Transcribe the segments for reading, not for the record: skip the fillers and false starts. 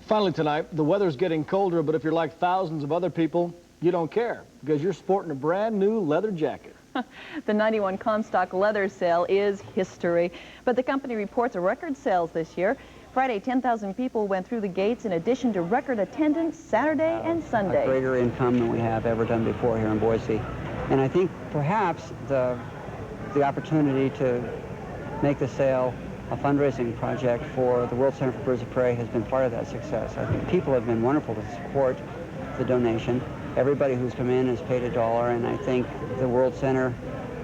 Finally tonight, the weather's getting colder, but if you're like thousands of other people, you don't care because you're sporting a brand new leather jacket. The 91 Comstock leather sale is history, but the company reports record sales this year. Friday, 10,000 people went through the gates in addition to record attendance Saturday and Sunday. A greater income than we have ever done before here in Boise. And I think perhaps the opportunity to make the sale a fundraising project for the World Center for Birds of Prey has been part of that success. I think people have been wonderful to support the donation. Everybody who's come in has paid $1, and I think the World Center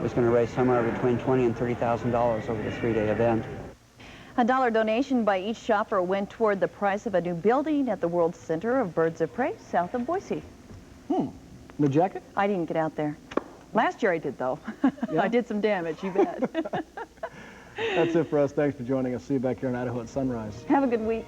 was going to raise somewhere between $20,000 and $30,000 over the 3-day event. A $1 donation by each shopper went toward the price of a new building at the World Center of Birds of Prey south of Boise. New jacket? I didn't get out there. Last year I did, though. Yeah? I did some damage, you bet. That's it for us. Thanks for joining us. See you back here in Idaho at sunrise. Have a good week.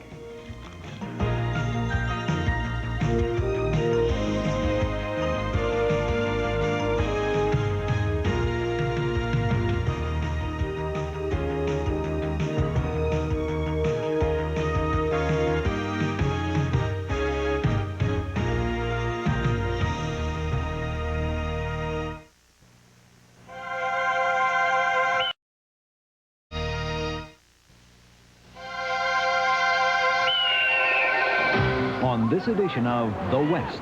On this edition of The West,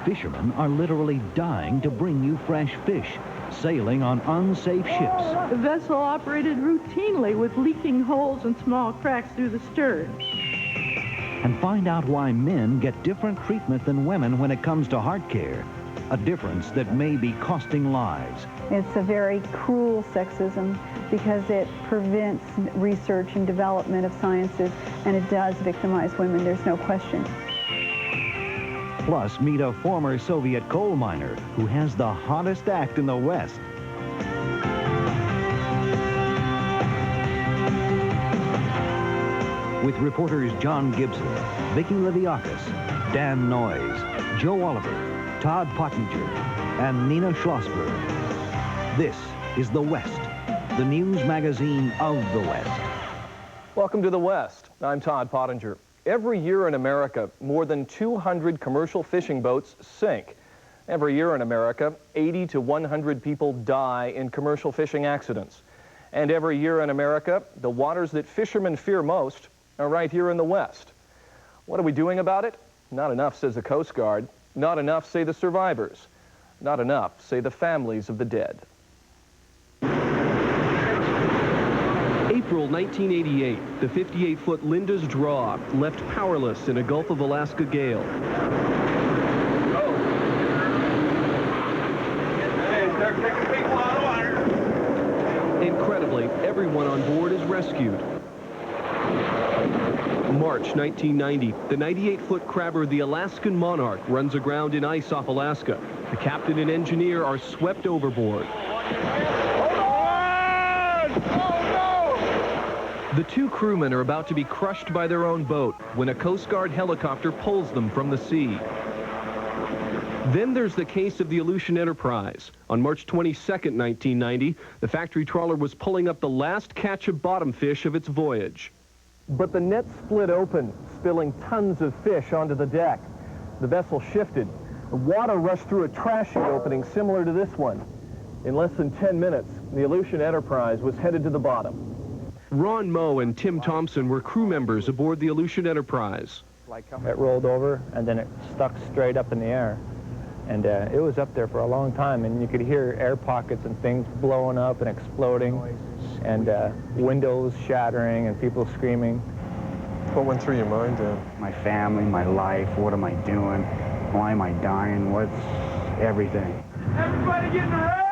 fishermen are literally dying to bring you fresh fish, sailing on unsafe ships. The vessel operated routinely with leaking holes and small cracks through the stern. And find out why men get different treatment than women when it comes to heart care, a difference that may be costing lives. It's a very cruel sexism because it prevents research and development of sciences, and it does victimize women, there's no question. Plus, meet a former Soviet coal miner who has the hottest act in the West. With reporters John Gibson, Vicki Liviakis, Dan Noyes, Joe Oliver, Todd Pottinger, and Nina Schlossberg. This is The West, the news magazine of the West. Welcome to The West. I'm Todd Pottinger. Every year in America, more than 200 commercial fishing boats sink. Every year in America, 80 to 100 people die in commercial fishing accidents. And every year in America, the waters that fishermen fear most are right here in the West. What are we doing about it? Not enough, says the Coast Guard. Not enough, say the survivors. Not enough, say the families of the dead. April 1988, the 58-foot Linda's Draw left powerless in a Gulf of Alaska gale. Incredibly, everyone on board is rescued. March 1990, the 98-foot crabber, the Alaskan Monarch, runs aground in ice off Alaska. The captain and engineer are swept overboard. The two crewmen are about to be crushed by their own boat when a Coast Guard helicopter pulls them from the sea. Then there's the case of the Aleutian Enterprise. On March 22nd, 1990, the factory trawler was pulling up the last catch of bottom fish of its voyage. But the net split open, spilling tons of fish onto the deck. The vessel shifted. The water rushed through a trash chute opening similar to this one. In less than 10 minutes, the Aleutian Enterprise was headed to the bottom. Ron Moe and Tim Thompson were crew members aboard the Aleutian Enterprise. It rolled over, and then it stuck straight up in the air. And it was up there for a long time, and you could hear air pockets and things blowing up and exploding, and windows shattering and people screaming. What went through your mind then? My family, my life, what am I doing? Why am I dying? What's everything? Everybody getting around!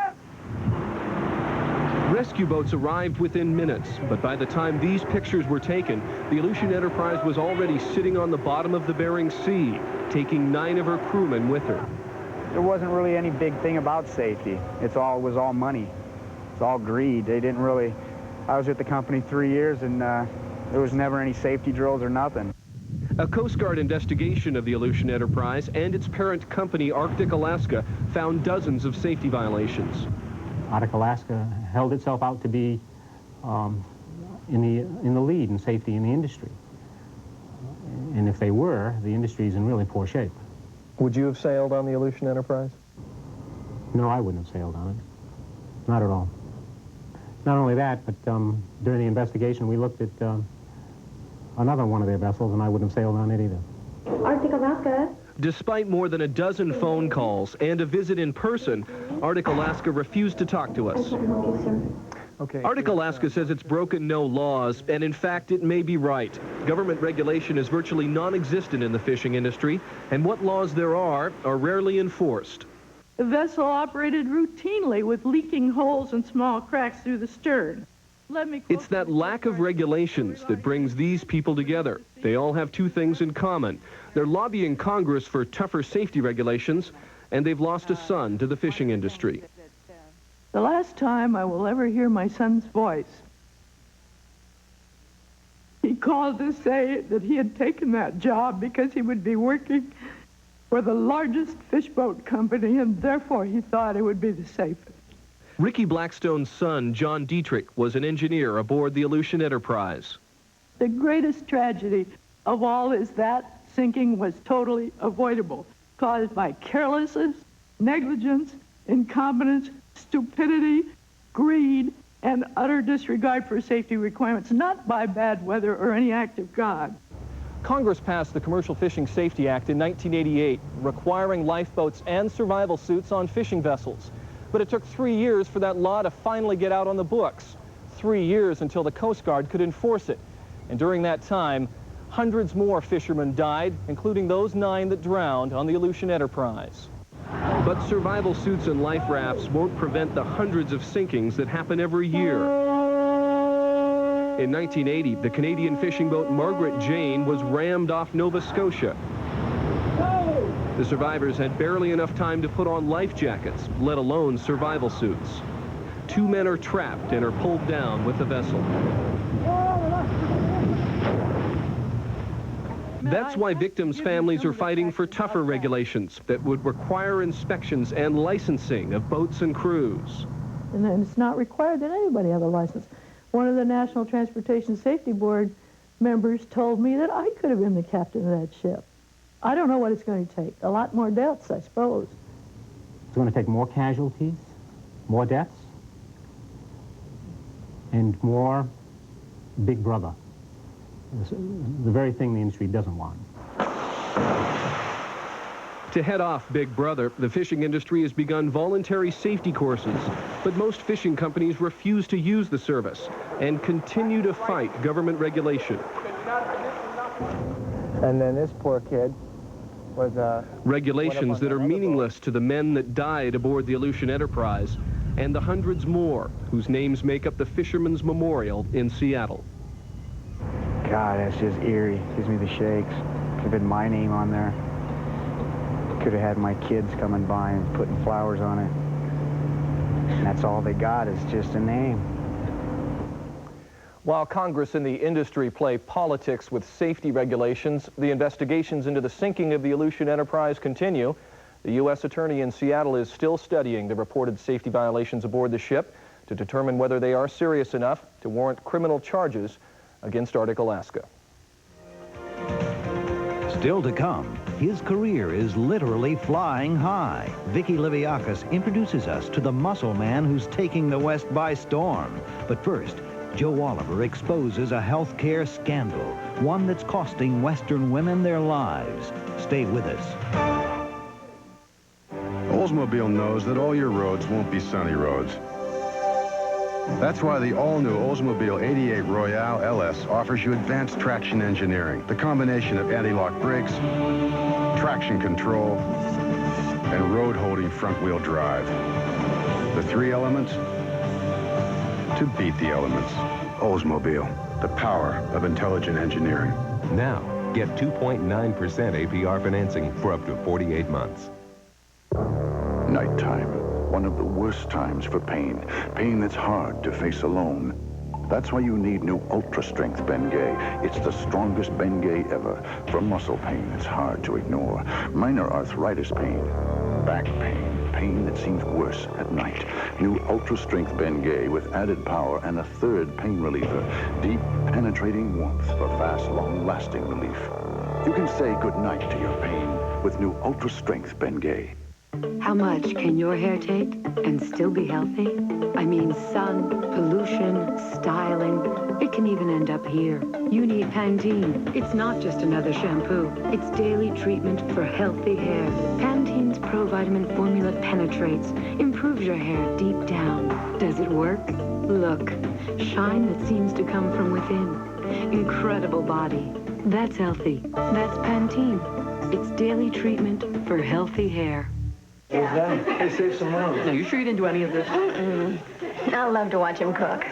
Rescue boats arrived within minutes, but by the time these pictures were taken, the Aleutian Enterprise was already sitting on the bottom of the Bering Sea, taking 9 of her crewmen with her. There wasn't really any big thing about safety. It was all money. It's all greed. They didn't really... I was with the company 3 years, and there was never any safety drills or nothing. A Coast Guard investigation of the Aleutian Enterprise and its parent company, Arctic Alaska, found dozens of safety violations. Arctic Alaska held itself out to be in the lead in safety in the industry. And if they were, the industry's in really poor shape. Would you have sailed on the Aleutian Enterprise? No, I wouldn't have sailed on it. Not at all. Not only that, but during the investigation, we looked at another one of their vessels, and I wouldn't have sailed on it either. Arctic Alaska. Despite more than a dozen phone calls and a visit in person, Arctic Alaska refused to talk to us. Okay. Arctic Alaska says it's broken no laws, and in fact, it may be right. Government regulation is virtually non-existent in the fishing industry, and what laws there are rarely enforced. The vessel operated routinely with leaking holes and small cracks through the stern. It's that lack of regulations that brings these people together. They all have two things in common. They're lobbying Congress for tougher safety regulations, and they've lost a son to the fishing industry. The last time I will ever hear my son's voice, he called to say that he had taken that job because he would be working for the largest fish boat company, and therefore he thought it would be the safest. Ricky Blackstone's son, John Dietrich, was an engineer aboard the Aleutian Enterprise. The greatest tragedy of all is that sinking was totally avoidable, caused by carelessness, negligence, incompetence, stupidity, greed, and utter disregard for safety requirements, not by bad weather or any act of God. Congress passed the Commercial Fishing Safety Act in 1988, requiring lifeboats and survival suits on fishing vessels. But it took 3 years for that law to finally get out on the books. 3 years until the Coast Guard could enforce it. And during that time, hundreds more fishermen died, including those 9 that drowned on the Aleutian Enterprise. But survival suits and life rafts won't prevent the hundreds of sinkings that happen every year. In 1980, the Canadian fishing boat Margaret Jane was rammed off Nova Scotia. The survivors had barely enough time to put on life jackets, let alone survival suits. 2 men are trapped and are pulled down with the vessel. That's why victims' families are fighting for tougher regulations that would require inspections and licensing of boats and crews. And then it's not required that anybody have a license. One of the National Transportation Safety Board members told me that I could have been the captain of that ship. I don't know what it's going to take. A lot more deaths, I suppose. It's going to take more casualties, more deaths, and more Big Brother. The very thing the industry doesn't want. To head off Big Brother, the fishing industry has begun voluntary safety courses, but most fishing companies refuse to use the service and continue to fight government regulation. And then this poor kid was regulations that are meaningless to the men that died aboard the Aleutian Enterprise and the hundreds more whose names make up the Fisherman's Memorial in Seattle. God, that's just eerie. Gives me the shakes. Could have been my name on there. Could have had my kids coming by and putting flowers on it. And that's all they got is just a name. While Congress and the industry play politics with safety regulations, the investigations into the sinking of the Aleutian Enterprise continue. The U.S. Attorney in Seattle is still studying the reported safety violations aboard the ship to determine whether they are serious enough to warrant criminal charges against Arctic Alaska. Still to come, his career is literally flying high. Vicki Liviakis introduces us to the muscle man who's taking the West by storm. But first, Joe Oliver exposes a healthcare scandal, one that's costing Western women their lives. Stay with us. Oldsmobile knows that all your roads won't be sunny roads. That's why the all-new Oldsmobile 88 Royale LS offers you advanced traction engineering. The combination of anti-lock brakes, traction control, and road-holding front-wheel drive. The 3 elements to beat the elements. Oldsmobile, the power of intelligent engineering. Now, get 2.9% APR financing for up to 48 months. Nighttime. One of the worst times for pain. Pain that's hard to face alone. That's why you need new Ultra Strength Bengay. It's the strongest Bengay ever. For muscle pain that's hard to ignore. Minor arthritis pain. Back pain. Pain that seems worse at night. New Ultra Strength Bengay with added power and a 3rd pain reliever. Deep, penetrating warmth for fast, long-lasting relief. You can say goodnight to your pain with new Ultra Strength Bengay. How much can your hair take and still be healthy? I mean, sun, pollution, styling. It can even end up here. You need Pantene. It's not just another shampoo. It's daily treatment for healthy hair. Pantene's Pro-Vitamin formula penetrates, improves your hair deep down. Does it work? Look, shine that seems to come from within. Incredible body. That's healthy. That's Pantene. It's daily treatment for healthy hair. What was that? Hey, save some room. Now, you sure you didn't do any of this? I love to watch him cook.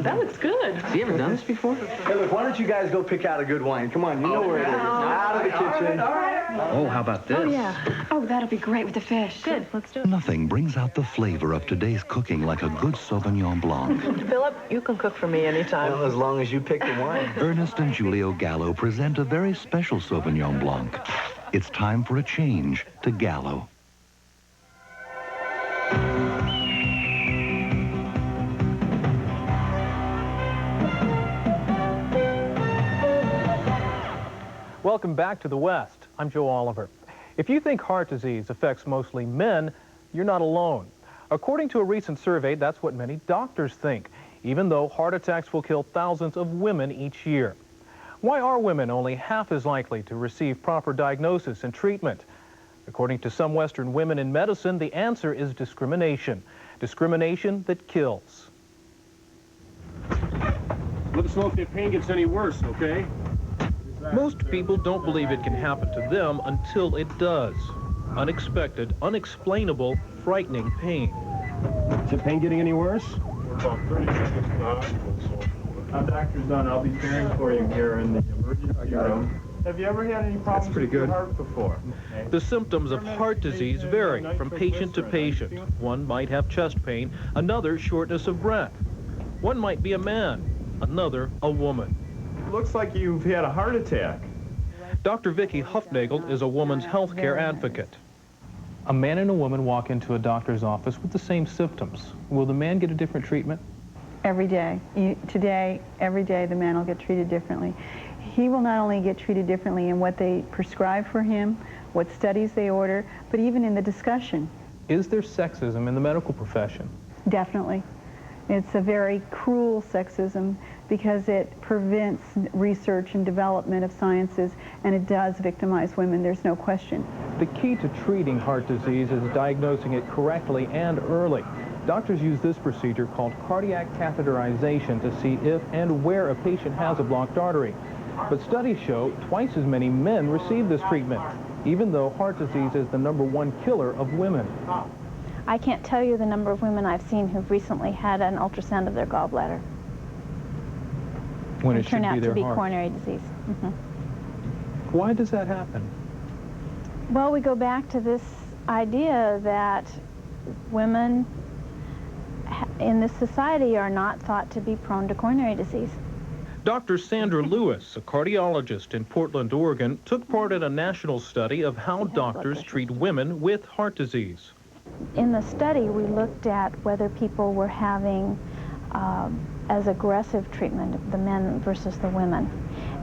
That looks good. Have you ever done this before? Hey, look, why don't you guys go pick out a good wine? Come on, you know where it is. Out of the kitchen. Oh, how about this? Oh, yeah. Oh, that'll be great with the fish. Good, let's do it. Nothing brings out the flavor of today's cooking like a good Sauvignon Blanc. Philip, you can cook for me anytime. Well, as long as you pick the wine. Ernest and Julio Gallo present a very special Sauvignon Blanc. It's time for a change to Gallo. Welcome back to the West. I'm Joe Oliver. If you think heart disease affects mostly men, you're not alone. According to a recent survey, that's what many doctors think, even though heart attacks will kill thousands of women each year. Why are women only half as likely to receive proper diagnosis and treatment? According to some Western women in medicine, the answer is discrimination. Discrimination that kills. Let us know if your pain gets any worse, okay? Most people don't believe it can happen to them until it does. Unexpected, unexplainable, frightening pain. Is the pain getting any worse? We're about 30 seconds to the hospital, so I'm Dr. Dunn. I'll be staring for you here in the emergency room. Have you ever had any problems with your heart before? The symptoms of heart disease vary from patient to patient. One might have chest pain, another shortness of breath. One might be a man, another a woman. Looks like you've had a heart attack. Dr. Vicki Huffnagel is a woman's health care advocate. A man and a woman walk into a doctor's office with the same symptoms. Will the man get a different treatment? Every day. Every day, the man will get treated differently. He will not only get treated differently in what they prescribe for him, what studies they order, but even in the discussion. Is there sexism in the medical profession? Definitely. It's a very cruel sexism because it prevents research and development of sciences, and it does victimize women, there's no question. The key to treating heart disease is diagnosing it correctly and early. Doctors use this procedure called cardiac catheterization to see if and where a patient has a blocked artery. But studies show twice as many men receive this treatment, even though heart disease is the #1 killer of women. I can't tell you the number of women I've seen who've recently had an ultrasound of their gallbladder. When it should turned out be to their be heart. coronary disease. Why does that happen? Well, we go back to this idea that women in this society are not thought to be prone to coronary disease. Dr. Sandra Lewis, a cardiologist in Portland, Oregon, took part in a national study of how doctors treat women with heart disease. In the study, we looked at whether people were having as aggressive treatment, the men versus the women.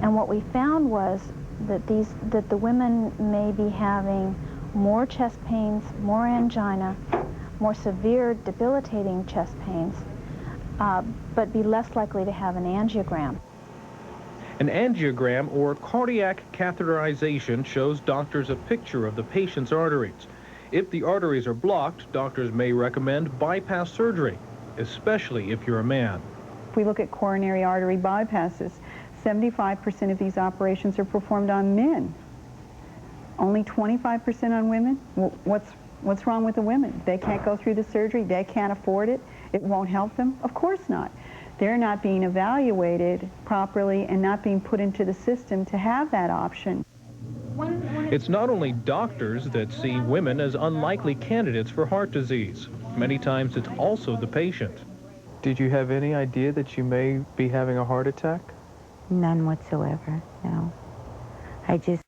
And what we found was that the women may be having more chest pains, more angina, more severe debilitating chest pains, but be less likely to have an angiogram. An angiogram, or cardiac catheterization, shows doctors a picture of the patient's arteries. If the arteries are blocked, doctors may recommend bypass surgery, especially if you're a man. If we look at coronary artery bypasses, 75% of these operations are performed on men. Only 25% on women? What's wrong with the women? They can't go through the surgery, they can't afford it, it won't help them? Of course not. They're not being evaluated properly and not being put into the system to have that option. It's not only doctors that see women as unlikely candidates for heart disease. Many times it's also the patient. Did you have any idea that you may be having a heart attack? None whatsoever, no. I just